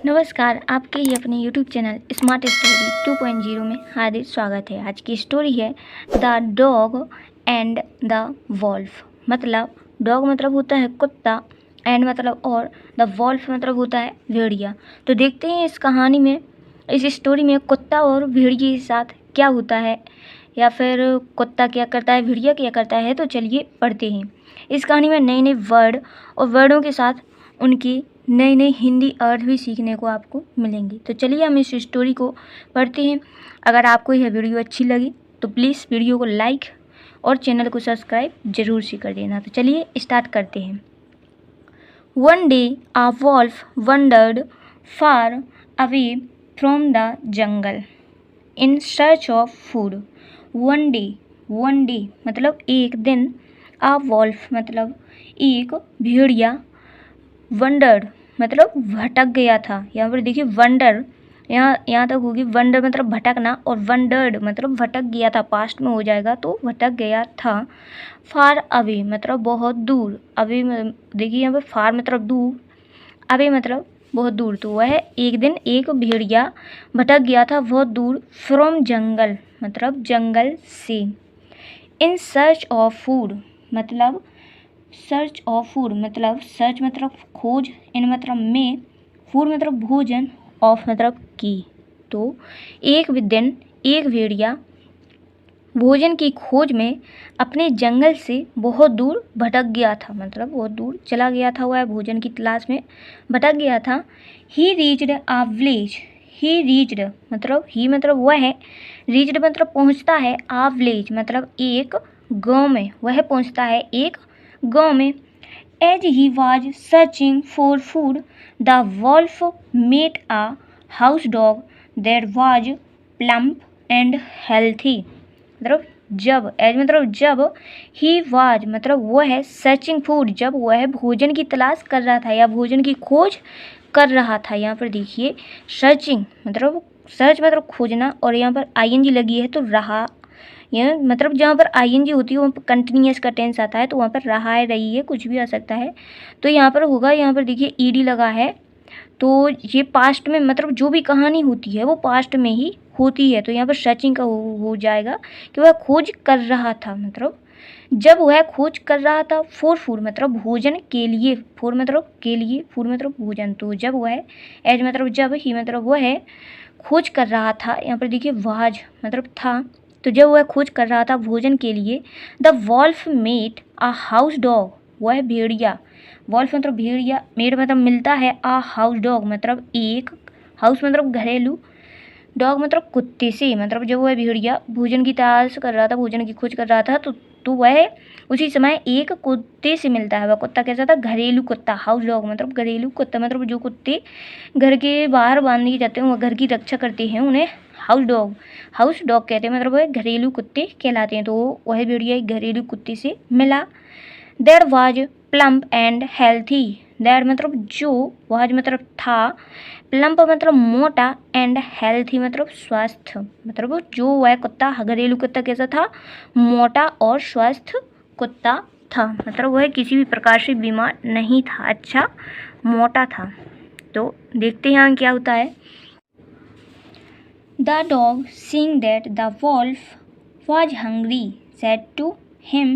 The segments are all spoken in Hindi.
नमस्कार, आपके ही अपने YouTube चैनल स्मार्ट स्टोरी 2.0 में हार्दिक स्वागत है। आज की स्टोरी है the dog and the wolf. मतलब डॉग मतलब होता है कुत्ता, एंड मतलब और, द वॉल्फ मतलब होता है भेड़िया। तो देखते हैं इस कहानी में, इस स्टोरी में कुत्ता और भेड़िए के साथ क्या होता है, या फिर कुत्ता क्या करता है, भेड़िया क्या करता है। तो चलिए पढ़ते हैं। इस कहानी में नए नए वर्ड और वर्डों के साथ उनकी नई नई हिंदी अर्थ भी सीखने को आपको मिलेंगी। तो चलिए हम इस स्टोरी को पढ़ते हैं। अगर आपको यह वीडियो अच्छी लगी तो प्लीज़ वीडियो को लाइक और चैनल को सब्सक्राइब जरूर से कर देना। तो चलिए स्टार्ट करते हैं। One day a wolf wandered far away from the jungle in search of food. One day मतलब एक दिन, a wolf मतलब एक भेड़िया, वंडर्ड मतलब भटक गया था। यहाँ पर देखिए वंडर, यहाँ तक होगी। वंडर मतलब भटकना, और वंडर्ड मतलब भटक गया था, पास्ट में हो जाएगा तो भटक गया था। फार अवे मतलब बहुत दूर। अवे देखिए यहाँ पर फार मतलब दूर, अवे मतलब बहुत दूर। तो वह एक दिन एक भेड़िया भटक गया था बहुत दूर, फ्रॉम जंगल मतलब जंगल से। इन सर्च ऑफ फूड मतलब सर्च ऑफ फूड मतलब सर्च मतलब खोज, इन मतलब में, फूड मतलब भोजन, ऑफ मतलब की। तो एक दिन एक भेड़िया भोजन की खोज में अपने जंगल से बहुत दूर भटक गया था, मतलब बहुत दूर चला गया था, वह भोजन की तलाश में भटक गया था। He reached a village, he reached मतलब ही मतलब वह है, रीच्ड मतलब पहुंचता है, आ विलेज मतलब एक गांव में, वह पहुंचता है एक गांव में। As he was searching for food the wolf met a house dog that was plump and healthy. मतलब जब, एज मतलब जब, ही वाज मतलब वह है, सर्चिंग फूड जब वह भोजन की तलाश कर रहा था या भोजन की खोज कर रहा था। यहाँ पर देखिए सर्चिंग मतलब सर्च मतलब खोजना, और यहाँ पर आईएनजी लगी है तो रहा, यह मतलब जहाँ पर आईएनजी होती है वहाँ पर कंटिन्यूअस का टेंस आता है, तो वहाँ पर रहा है, रही है, कुछ भी आ सकता है। तो यहाँ पर होगा, यहाँ पर देखिए ईडी लगा है, तो ये पास्ट में मतलब जो भी कहानी होती है वो पास्ट में ही होती है। तो यहाँ पर सर्चिंग का हो जाएगा कि वह खोज कर रहा था, मतलब जब वह खोज कर रहा था, फॉर फूड मतलब भोजन के लिए, फॉर मतलब के लिए, फूड मतलब भोजन। तो जब वह, एज मतलब जब, ही मतलब वह खोज कर रहा था, यहाँ पर देखिए वाज मतलब था, तो जब वह खोज कर रहा था भोजन के लिए, the wolf met a house dog, वह भेड़िया, वॉल्फ मतलब भेड़िया, मेट मतलब मिलता है, आ हाउस डॉग मतलब एक, हाउस मतलब घरेलू, डॉग मतलब कुत्ते से। मतलब जब वह भेड़िया भोजन की तलाश कर रहा था, भोजन की खोज कर रहा था, तो वह उसी समय एक कुत्ते से मिलता है। वह कुत्ता कैसा था, घरेलू कुत्ता। हाउस डॉग मतलब घरेलू कुत्ता, मतलब जो कुत्ते घर के बाहर बांध दिए जाते हैं, वह घर की रक्षा करते हैं, उन्हें हाउस डॉग कहते हैं, मतलब वह घरेलू कुत्ते कहलाते हैं। तो वह भेड़िया एक घरेलू कुत्ते से मिला। There was plump and healthy, there मतलब जो, वाज मतलब था, प्लम्प मतलब मोटा, एंड हेल्थी मतलब स्वस्थ। मतलब जो वह कुत्ता, घरेलू कुत्ता कैसा था, मोटा और स्वस्थ कुत्ता था, मतलब वह किसी भी प्रकार से बीमार नहीं था, अच्छा मोटा था। तो देखते हैं यहाँ क्या होता है। The dog, seeing that the wolf was hungry, said to him,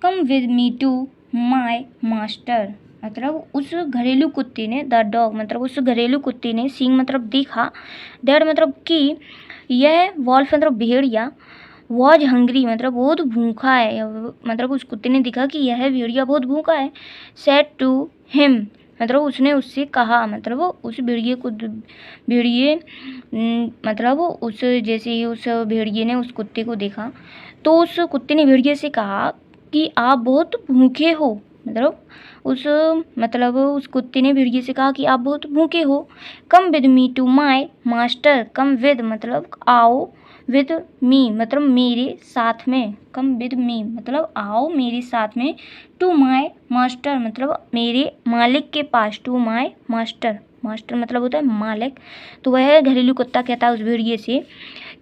"Come with me to my master." मतलब उस घरेलू कुत्ते ने, द डॉग मतलब उस घरेलू कुत्ते ने, सींग मतलब देखा, दैट मतलब कि यह, वॉल्फ मतलब भेड़िया, वॉज हंग्री मतलब बहुत भूखा है, मतलब उस कुत्ते ने देखा कि यह भेड़िया बहुत भूखा है। सेड टू हिम मतलब उसने उससे कहा, मतलब उस भेड़िए मतलब उस, जैसे ही उस भेड़िए ने उस कुत्ते को देखा, तो उस कुत्ते ने भेड़िए से कहा कि आप बहुत भूखे हो। मतलब उस कुत्ते ने भेड़िए से कहा कि आप बहुत भूखे हो। Come with me to my master, come with मतलब आओ, विद मी मतलब मेरे साथ में, कम विद मी मतलब आओ मेरे साथ में, टू माई मास्टर मतलब मेरे मालिक के पास, टू माई मास्टर, मास्टर मतलब होता है मालिक। तो वह घरेलू कुत्ता कहता है उस भेड़िए से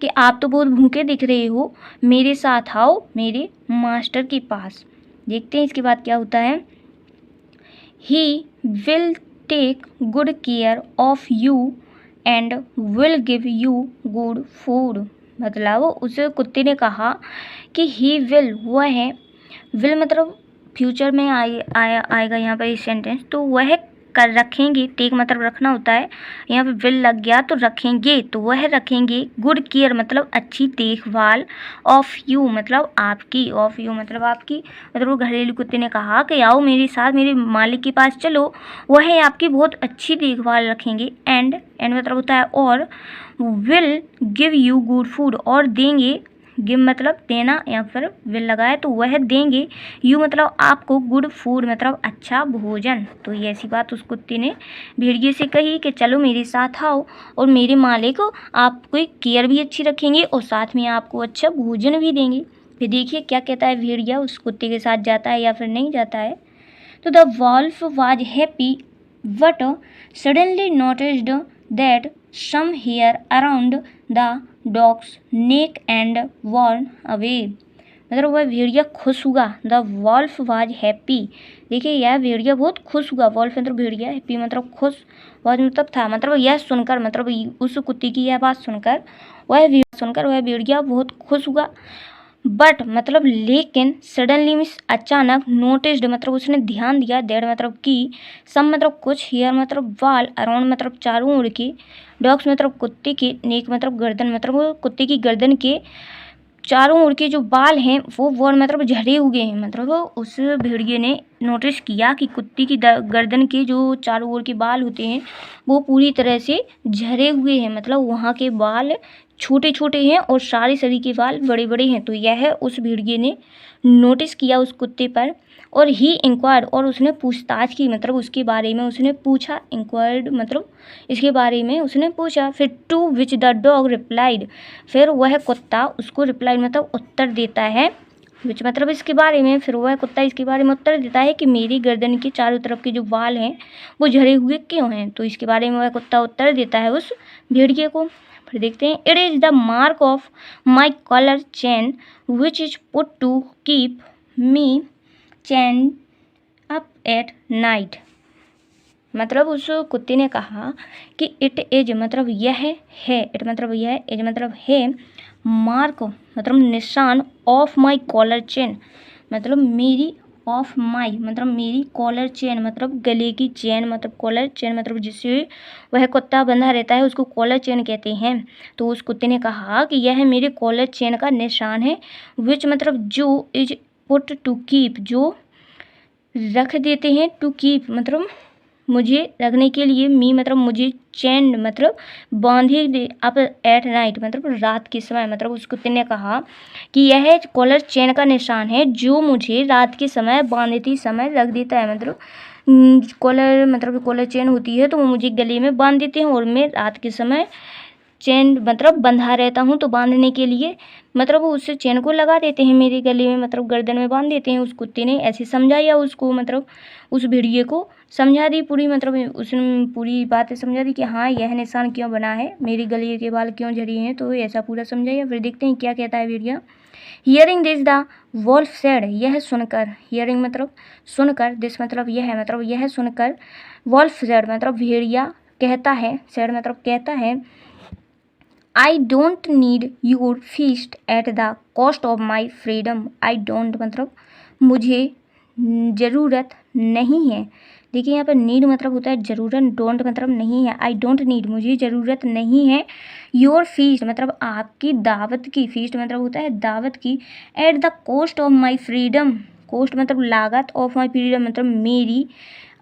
कि आप तो बहुत भूखे दिख रहे हो, मेरे साथ आओ मेरे मास्टर के पास। देखते हैं इसके बाद क्या होता है। He will take good care of you and will give you good food. मतलब उस कुत्ते ने कहा कि ही विल, वह है, विल मतलब फ्यूचर में आएगा यहाँ पर इस सेंटेंस, तो वह कर रखेंगे, टेक मतलब रखना होता है, यहाँ पे विल लग गया तो रखेंगे, तो वह रखेंगे गुड केयर मतलब अच्छी देखभाल, ऑफ यू मतलब आपकी, ऑफ यू मतलब आपकी, मतलब वो घरेलू कुत्ते ने कहा कि आओ मेरे साथ मेरे मालिक के पास चलो, वह आपकी बहुत अच्छी देखभाल रखेंगे, एंड मतलब होता है और, will give you good food और देंगे, गिव मतलब देना या फिर विल लगाए तो वह देंगे, यू मतलब आपको, गुड फूड मतलब अच्छा भोजन। तो ये ऐसी बात उस कुत्ते ने भेड़िए से कही कि चलो मेरे साथ आओ और मेरे मालिक आपको केयर भी अच्छी रखेंगे और साथ में आपको अच्छा भोजन भी देंगे। फिर देखिए क्या कहता है भेड़िया, उस कुत्ते के साथ जाता है या फिर नहीं जाता है। तो the wolf was happy but suddenly noticed that some hair around the dog's neck and worn away। मतलब वह भेड़िया खुश हुआ, द वॉल्फ वाज हैप्पी। देखिए यह भेड़िया बहुत खुश हुआ, वॉल्फ मतलब भेड़िया, हैप्पी मतलब खुश, वाज मतलब था, मतलब यह सुनकर, मतलब उस कुत्ते की यह बात सुनकर वह भेड़िया बहुत खुश हुआ। बट मतलब लेकिन सडनली मीन्स अचानक, नोटिस्ड मतलब उसने ध्यान दिया, दैट मतलब कि, सम मतलब कुछ, हेयर मतलब बाल, अराउंड मतलब चारों ओर के, डॉग्स मतलब कुत्ते के, नेक मतलब गर्दन मतलब वो कुत्ते की गर्दन के चारों ओर के जो बाल हैं वो मतलब झड़े हुए हैं। मतलब उस भेड़िए ने नोटिस किया कि कुत्ते की गर्दन के जो चारों ओर के बाल होते हैं वो पूरी तरह से झड़े हुए हैं, मतलब वहाँ के बाल छोटे छोटे हैं और सारे शरीर के बाल बड़े बड़े हैं। तो यह उस भेड़िए ने नोटिस किया उस कुत्ते पर, और ही इंक्वायर्ड और उसने पूछताछ की, मतलब उसके बारे में उसने पूछा, इंक्वायर्ड मतलब इसके बारे में उसने पूछा। फिर to which the dog replied, फिर वह कुत्ता उसको रिप्लाई मतलब उत्तर देता है, विच मतलब इसके बारे में, फिर वह कुत्ता इसके बारे में उत्तर देता है कि मेरी गर्दन के चारों तरफ के जो बाल हैं वो झड़े हुए क्यों हैं। तो इसके बारे में वह कुत्ता उत्तर देता है उस भेड़िए को। फिर देखते हैं, it is the mark of my collar chain which is put to keep me chain up at night. मतलब उस कुत्ते ने कहा कि इट इज मतलब यह है, इट मतलब यह, इज मतलब है, मार्क मतलब निशान, ऑफ माई कॉलर चेन मतलब मेरी, ऑफ माई मतलब मेरी, कॉलर चेन मतलब गले की चेन, मतलब कॉलर चेन मतलब जिससे वह कुत्ता बंधा रहता है उसको कॉलर चेन कहते हैं। तो उस कुत्ते ने कहा कि यह मेरे कॉलर चेन का निशान है, विच मतलब जो, इज पुट टू कीप जो रख देते हैं, टू कीप मतलब मुझे रखने के लिए, मी मतलब मुझे, चैन मतलब बांधे अप एट नाइट मतलब रात के समय। मतलब उस कुत्ते ने कहा कि यह कॉलर चेन का निशान है जो मुझे रात के समय बांधते समय रख देता है। मतलब कॉलर मतलब कॉलर चेन होती है तो वो मुझे गले में बांध देते हैं और मैं रात के समय चेन मतलब बंधा रहता हूँ, तो बांधने के लिए मतलब वो उस चेन को लगा देते हैं मेरे गले में, मतलब गर्दन में बांध देते हैं। उस कुत्ते ने ऐसे समझाया उसको, मतलब उस भेड़िए को समझा दी पूरी, मतलब उसने पूरी बातें समझा दी कि हाँ यह निशान क्यों बना है, मेरे गले के बाल क्यों झड़े हैं, तो ऐसा पूरा समझाया। फिर देखते हैं क्या कहता है भेड़िया। Hearing this the wolf said, यह सुनकर, हियरिंग मतलब सुनकर, दिस मतलब यह सुनकर, वॉल्फ सेड मतलब भेड़िया कहता है, सेड मतलब कहता है, I don't need your feast at the cost of my freedom. I don't मतलब मुझे ज़रूरत नहीं है। देखिए यहाँ पर नीड मतलब होता है ज़रूरत, डोंट मतलब नहीं है, आई डोंट नीड मुझे ज़रूरत नहीं है, योर फीस्ट मतलब आपकी दावत की, फीस्ट मतलब होता है दावत की, at the cost of my freedom, cost मतलब लागत, ऑफ माई फ्रीडम मतलब मेरी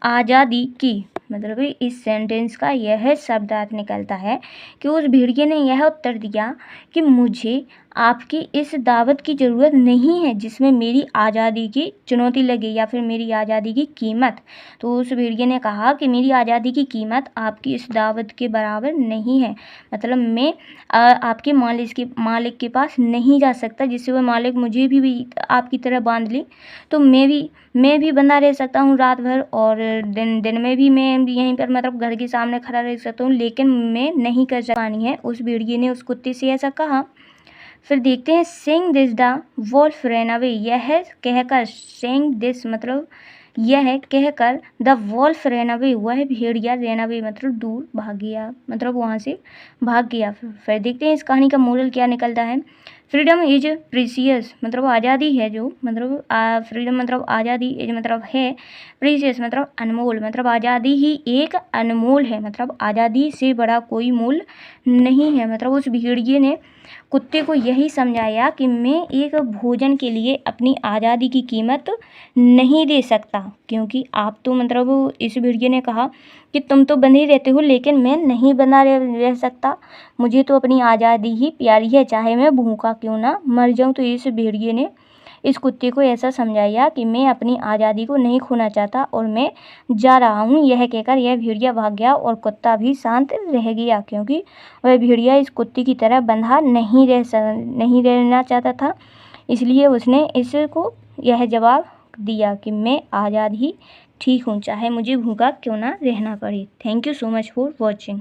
आज़ादी की। मतलब इस सेंटेंस का यह शब्दार्थ निकलता है कि उस भेड़िए ने यह उत्तर दिया कि मुझे आपकी इस दावत की ज़रूरत नहीं है जिसमें मेरी आज़ादी की चुनौती लगे या फिर मेरी आज़ादी की कीमत। तो उस भेड़िए ने कहा कि मेरी आज़ादी की कीमत आपकी इस दावत के बराबर नहीं है, मतलब मैं आपके मालिक के पास नहीं जा सकता, जिससे वह मालिक मुझे भी आपकी तरह बांध ले, तो मैं भी बंधा रह सकता हूँ रात भर, और दिन में भी मैं यहीं पर मतलब घर के सामने खड़ा रह सकता हूँ, लेकिन मैं नहीं कर पानी है। उस भेड़िए ने उस कुत्ते से ऐसा कहा। फिर देखते हैं, saying this the wolf ran away, यह कहकर, सेइंग दिस मतलब यह कहकर द वॉल्फ रन अवे हुआ है, भेड़िया रन अवे मतलब दूर भाग गया, मतलब वहाँ से भाग गया। फिर देखते हैं इस कहानी का मोरल क्या निकलता है। फ्रीडम इज प्रीसियस मतलब आज़ादी है जो, मतलब फ्रीडम मतलब आज़ादी, इज मतलब है, प्रीसियस मतलब अनमोल, मतलब आज़ादी ही एक अनमोल है, मतलब आज़ादी से बड़ा कोई मूल नहीं है। मतलब उस भेड़िए ने कुत्ते को यही समझाया कि मैं एक भोजन के लिए अपनी आज़ादी की कीमत नहीं दे सकता, क्योंकि आप तो मतलब इस भेड़िए ने कहा कि तुम तो बंधे रहते हो लेकिन मैं नहीं बंधा रह सकता, मुझे तो अपनी आज़ादी ही प्यारी है, चाहे मैं भूखा क्यों ना मर जाऊं। तो इस भेड़िए ने इस कुत्ते को ऐसा समझाया कि मैं अपनी आज़ादी को नहीं खोना चाहता और मैं जा रहा हूँ। यह कहकर यह भेड़िया भाग गया और कुत्ता भी शांत रह गया, क्योंकि वह भेड़िया इस कुत्ते की तरह बंधा नहीं रहना चाहता था। इसलिए उसने इसको यह जवाब दिया कि मैं आज़ाद ही ठीक हूँ, चाहे मुझे भूखा क्यों ना रहना पड़े। Thank you so much for watching.